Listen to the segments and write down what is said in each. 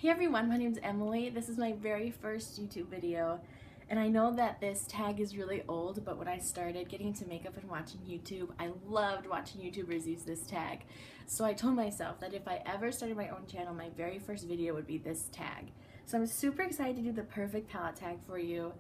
Hey everyone, my name's Emily. This is my very first YouTube video, and I know that this tag is really old, but when I started getting into makeup and watching YouTube, I loved watching YouTubers use this tag. So I told myself that if I ever started my own channel, my very first video would be this tag. So I'm super excited to do the perfect palette tag for you.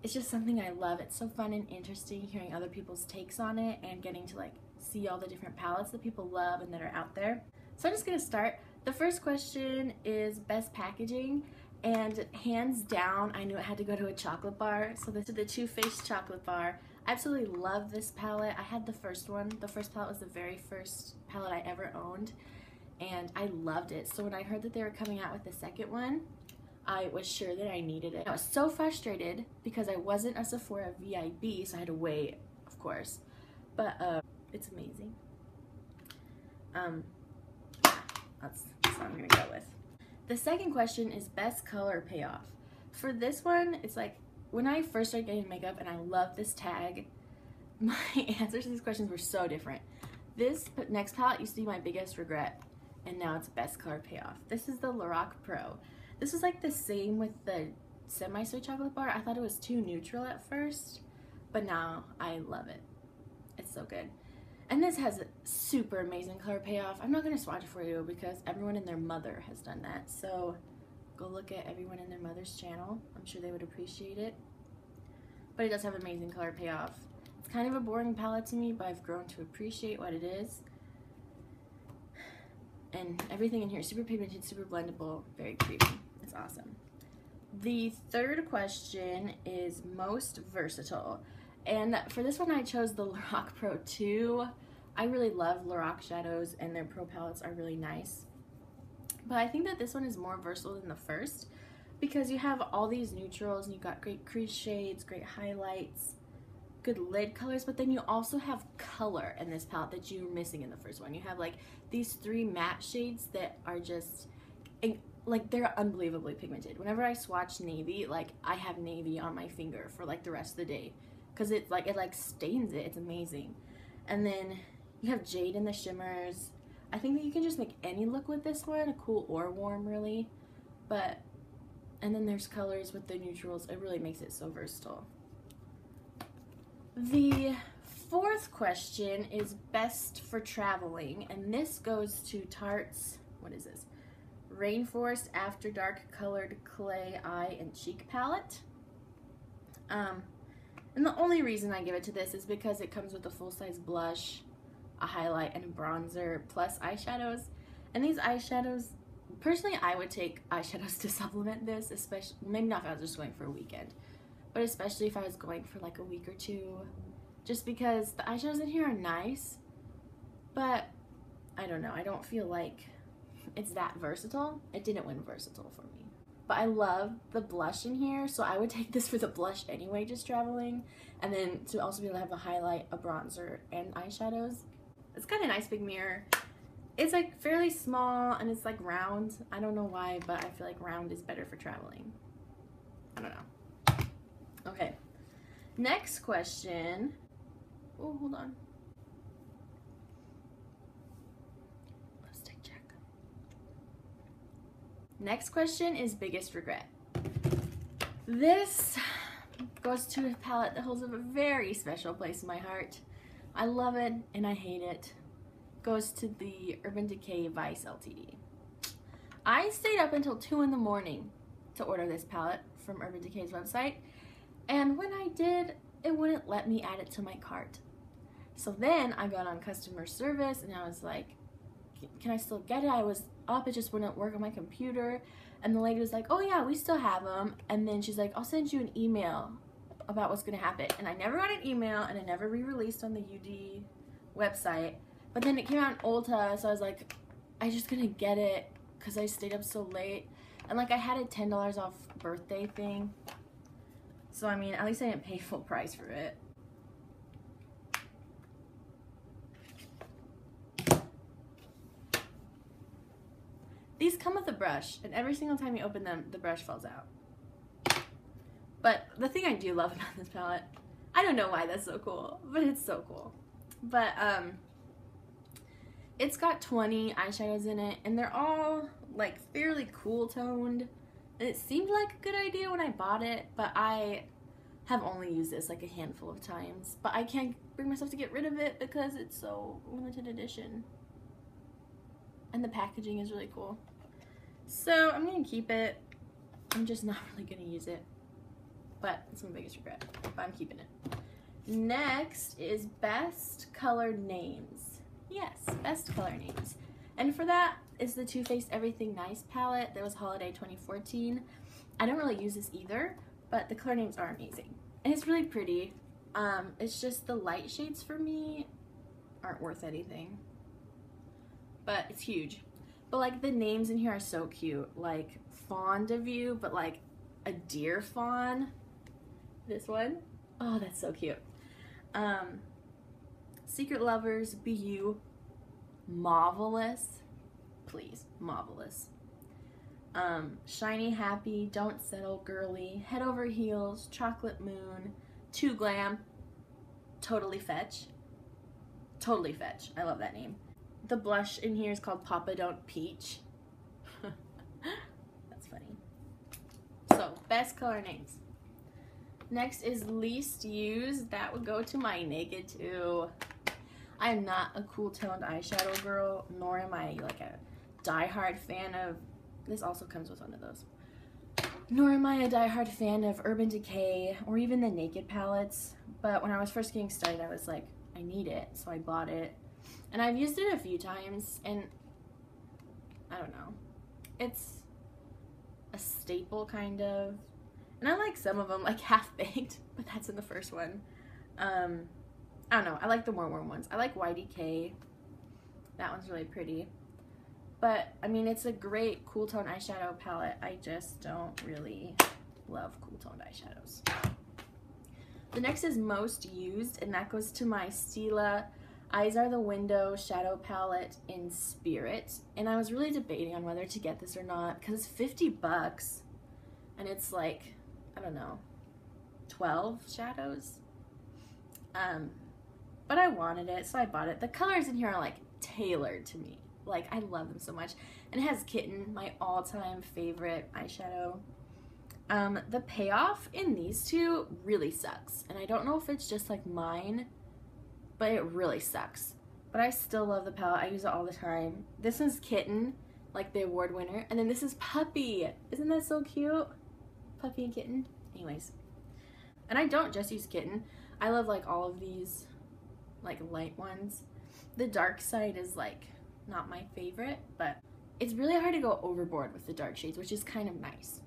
It's just something I love. It's so fun and interesting hearing other people's takes on it and getting to see all the different palettes that people love and that are out there. So I'm just gonna start. The first question is best packaging, and hands down I knew it had to go to a chocolate bar. So this is the Too Faced chocolate bar. I absolutely love this palette. I had the first one. The first palette was the very first palette I ever owned, and I loved it. So when I heard that they were coming out with the second one, I was sure that I needed it. I was so frustrated because I wasn't a Sephora VIB, so I had to wait, of course. But it's amazing. That's what I'm gonna go with. The second question is best color payoff. For this one, it's like when I first started getting makeup and I loved this tag, my answers to these questions were so different. This next palette used to be my biggest regret, and now it's best color payoff. This is the Lorac Pro. This was like the same with the semi-sweet chocolate bar. I thought it was too neutral at first, but now I love it. It's so good. And this has a super amazing color payoff. I'm not going to swatch it for you because everyone and their mother has done that. So go look at everyone and their mother's channel. I'm sure they would appreciate it. But it does have amazing color payoff. It's kind of a boring palette to me, but I've grown to appreciate what it is. And everything in here is super pigmented, super blendable, very creamy. It's awesome. The third question is most versatile. And for this one, I chose the Lorac Pro 2. I really love Lorac shadows, and their Pro palettes are really nice. But I think that this one is more versatile than the first because you have all these neutrals, and you've got great crease shades, great highlights, good lid colors, but then you also have color in this palette that you were missing in the first one. You have these three matte shades that are just, they're unbelievably pigmented. Whenever I swatch navy, I have navy on my finger for the rest of the day. Because it stains it. It's amazing. And then you have jade in the shimmers. I think that you can just make any look with this one, cool or warm really. And then there's colors with the neutrals. It really makes it so versatile. The fourth question is best for traveling, and this goes to Tarte's, what is this? Rainforest After Dark Colored Clay Eye and Cheek Palette. And the only reason I give it to this is because it comes with a full-size blush, a highlight, and a bronzer, plus eyeshadows. And these eyeshadows, personally, I would take eyeshadows to supplement this, especially, maybe not if I was just going for a weekend, but especially if I was going for a week or two, just because the eyeshadows in here are nice, but I don't know, I don't feel like it's that versatile. It didn't win versatile for me. But I love the blush in here, so I would take this for the blush anyway, just traveling. And then to also be able to have a highlight, a bronzer, and eyeshadows. It's got a nice big mirror. It's fairly small, and it's round. I don't know why, but I feel like round is better for traveling. I don't know. Okay. Next question. Oh, hold on. Next question is biggest regret. This goes to a palette that holds a very special place in my heart. I love it and I hate it. Goes to the Urban Decay Vice LTD. I stayed up until 2 in the morning to order this palette from Urban Decay's website, and when I did, it wouldn't let me add it to my cart. So then I got on customer service and I was like, can I still get it? I was up, it just wouldn't work on my computer, and the lady was like, oh yeah, we still have them. And then she's like, I'll send you an email about what's gonna happen. And I never got an email, and it never re-released on the UD website, but then it came out in Ulta, so I was like, I'm just gonna get it because I stayed up so late, and I had a $10 off birthday thing, so I mean, at least I didn't pay full price for it. These come with a brush, and every single time you open them, the brush falls out. But the thing I do love about this palette, I don't know why that's so cool, but it's so cool. But It's got 20 eyeshadows in it, and they're all like fairly cool toned, and it seemed like a good idea when I bought it, but I have only used this like a handful of times, but I can't bring myself to get rid of it because it's so limited edition. And the packaging is really cool. So I'm gonna keep it. I'm just not really gonna use it, but it's my biggest regret, but I'm keeping it. Next is best color names. Yes, best color names. And for that is the Too Faced Everything Nice palette that was holiday 2014. I don't really use this either, but the color names are amazing. And it's really pretty. It's just the light shades for me aren't worth anything. But it's huge. But like the names in here are so cute. Like Fond of You, but like a deer fawn. This one. Oh, that's so cute. Secret Lovers, Be You, Marvelous. Please, Marvelous. Shiny Happy, Don't Settle Girly, Head Over Heels, Chocolate Moon, Too Glam, Totally Fetch. Totally Fetch. I love that name. The blush in here is called Papa Don't Peach. That's funny. So, best color names. Next is least used. That would go to my Naked 2. I am not a cool toned eyeshadow girl, nor am I like a diehard fan of, this also comes with one of those, nor am I a diehard fan of Urban Decay or even the Naked palettes, but when I was first getting started I was like, I need it, so I bought it. And I've used it a few times, and I don't know, it's a staple kind of, and I like some of them like half-baked, but that's in the first one. I don't know, I like the more warm ones. I like YDK, that one's really pretty. But, I mean, it's a great cool tone eyeshadow palette. I just don't really love cool toned eyeshadows. The next is most used, and that goes to my Stila Eyes Are the Window shadow palette in Spirit. And I was really debating on whether to get this or not because it's 50 bucks and it's like, I don't know, 12 shadows. But I wanted it, so I bought it. The colors in here are like tailored to me. Like, I love them so much. And it has Kitten, my all-time favorite eyeshadow. The payoff in these two really sucks. And I don't know if it's just like mine, but it really sucks. But I still love the palette. I use it all the time. This one's Kitten, like the award winner. And then this is Puppy. Isn't that so cute? Puppy and Kitten. Anyways. And I don't just use Kitten. I love like all of these like light ones. The dark side is like not my favorite, but it's really hard to go overboard with the dark shades, which is kind of nice.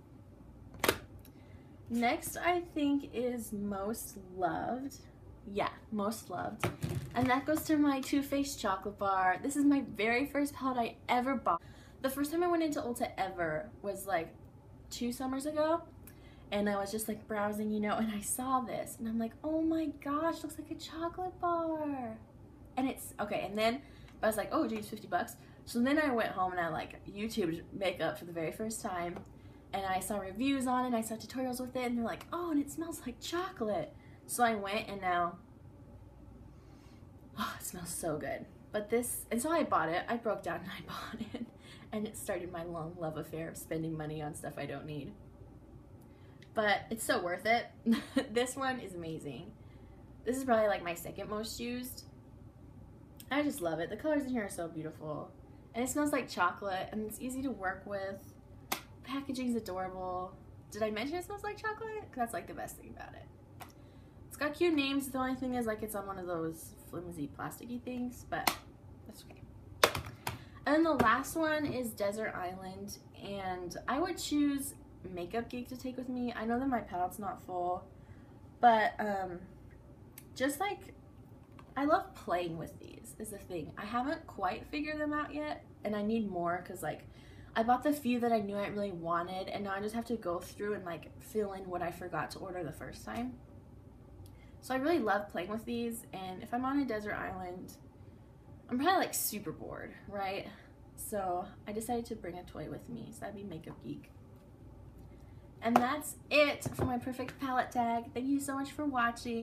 Next, I think is Most Loved. Yeah, Most Loved. And that goes to my Too Faced chocolate bar. This is my very first palette I ever bought. The first time I went into Ulta ever was like 2 summers ago. And I was just like browsing, you know, and I saw this. And I'm like, oh my gosh, looks like a chocolate bar. And it's, okay, and then I was like, oh geez, 50 bucks. So then I went home and I like YouTubed makeup for the very first time. And I saw reviews on it, and I saw tutorials with it, and they're like, oh, and it smells like chocolate. So I went, and now, oh, it smells so good. But this, and so I bought it. I broke down and I bought it. And it started my long love affair of spending money on stuff I don't need. But it's so worth it. This one is amazing. This is probably like my second most used. I just love it. The colors in here are so beautiful. And it smells like chocolate, and it's easy to work with. Packaging's adorable. Did I mention it smells like chocolate? Because that's like the best thing about it. It's got cute names. The only thing is like it's on one of those flimsy plasticky things, but that's okay. And then the last one is Desert Island, and I would choose Makeup Geek to take with me. I know that my palette's not full, but just like, I love playing with these is the thing. I haven't quite figured them out yet, and I need more because like I bought the few that I knew I really wanted, and now I just have to go through and like fill in what I forgot to order the first time. So I really love playing with these, and if I'm on a desert island, I'm probably like super bored, right? So I decided to bring a toy with me, so that'd be Makeup Geek. And that's it for my perfect palette tag. Thank you so much for watching.